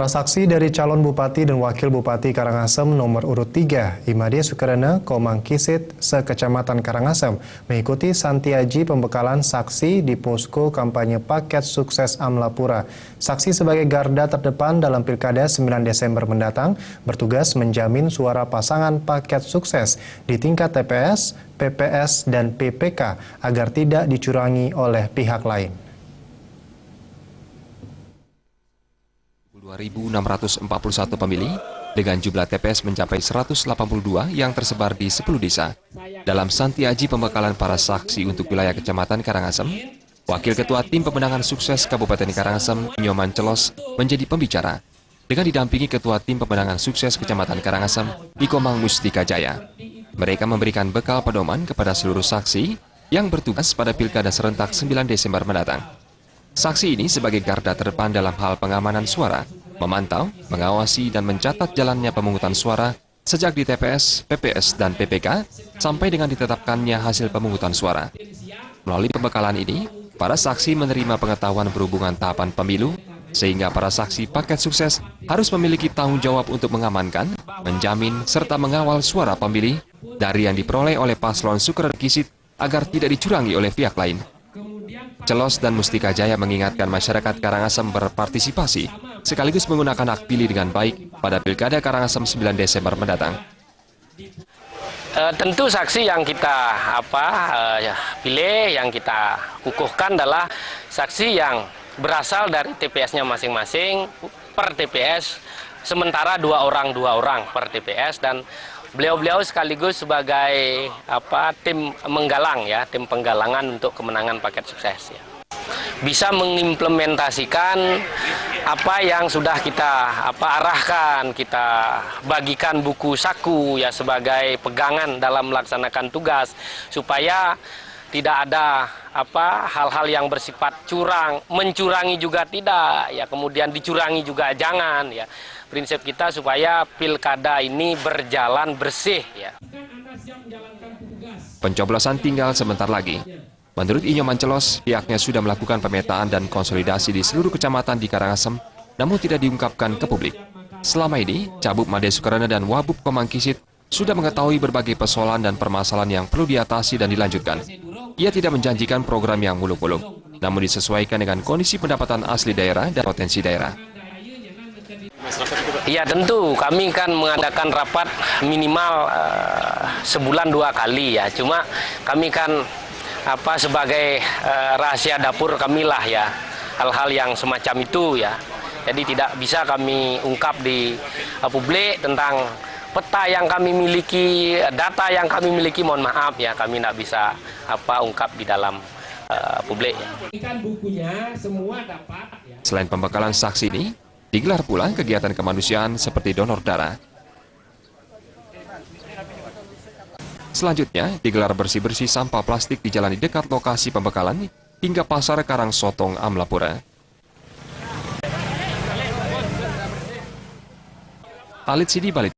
Para saksi dari calon Bupati dan Wakil Bupati Karangasem nomor urut 3, Imadie Sukarana, Komang Kisit, sekecamatan Karangasem, mengikuti santiaji pembekalan saksi di posko kampanye paket sukses Amlapura. Saksi sebagai garda terdepan dalam Pilkada 9 Desember mendatang, bertugas menjamin suara pasangan paket sukses di tingkat TPS, PPS, dan PPK agar tidak dicurangi oleh pihak lain. 2.641 pemilih dengan jumlah TPS mencapai 182 yang tersebar di 10 desa. Dalam santiaji pembekalan para saksi untuk wilayah Kecamatan Karangasem, Wakil Ketua Tim Pemenangan Sukses Kabupaten Karangasem, Nyoman Celos, menjadi pembicara dengan didampingi Ketua Tim Pemenangan Sukses Kecamatan Karangasem, Ikomang Mustika Jaya. Mereka memberikan bekal pedoman kepada seluruh saksi yang bertugas pada Pilkada serentak 9 Desember mendatang. Saksi ini sebagai garda terdepan dalam hal pengamanan suara, memantau, mengawasi, dan mencatat jalannya pemungutan suara sejak di TPS, PPS, dan PPK sampai dengan ditetapkannya hasil pemungutan suara. Melalui pembekalan ini, para saksi menerima pengetahuan berhubungan tahapan pemilu, sehingga para saksi paket sukses harus memiliki tanggung jawab untuk mengamankan, menjamin, serta mengawal suara pemilih dari yang diperoleh oleh paslon Sukarana Kisit agar tidak dicurangi oleh pihak lain. Celos dan Mustika Jaya mengingatkan masyarakat Karangasem berpartisipasi sekaligus menggunakan hak pilih dengan baik pada Pilkada Karangasem 9 Desember mendatang. Tentu saksi yang kita pilih, yang kita kukuhkan adalah saksi yang berasal dari TPS-nya masing-masing per TPS, sementara dua orang per TPS, dan beliau-beliau sekaligus sebagai tim menggalang ya, tim penggalangan untuk kemenangan paket sukses ya. Bisa mengimplementasikan apa yang sudah kita arahkan, kita bagikan buku saku ya sebagai pegangan dalam melaksanakan tugas supaya tidak ada hal-hal yang bersifat curang, mencurangi juga tidak ya, kemudian dicurangi juga jangan ya. Prinsip kita supaya pilkada ini berjalan bersih ya. Pencoblosan tinggal sebentar lagi. Menurut Nyoman Celos, pihaknya sudah melakukan pemetaan dan konsolidasi di seluruh kecamatan di Karangasem, namun tidak diungkapkan ke publik. Selama ini, Cabub Imadie Sukarana dan Wabub Komang Kisit sudah mengetahui berbagai persoalan dan permasalahan yang perlu diatasi dan dilanjutkan. Ia tidak menjanjikan program yang muluk-muluk, namun disesuaikan dengan kondisi pendapatan asli daerah dan potensi daerah. Ya tentu, kami kan mengadakan rapat minimal sebulan 2 kali ya. Cuma kami kan sebagai rahasia dapur kamilah ya, hal-hal yang semacam itu ya. Jadi tidak bisa kami ungkap di publik tentang peta yang kami miliki, data yang kami miliki, mohon maaf ya, kami tidak bisa ungkap di dalam publik. Selain pembekalan saksi ini, digelar pula kegiatan kemanusiaan seperti donor darah. Selanjutnya, digelar bersih-bersih sampah plastik di jalan di dekat lokasi pembekalan hingga pasar Karangsotong, Amlapura. Alit Sidi balik.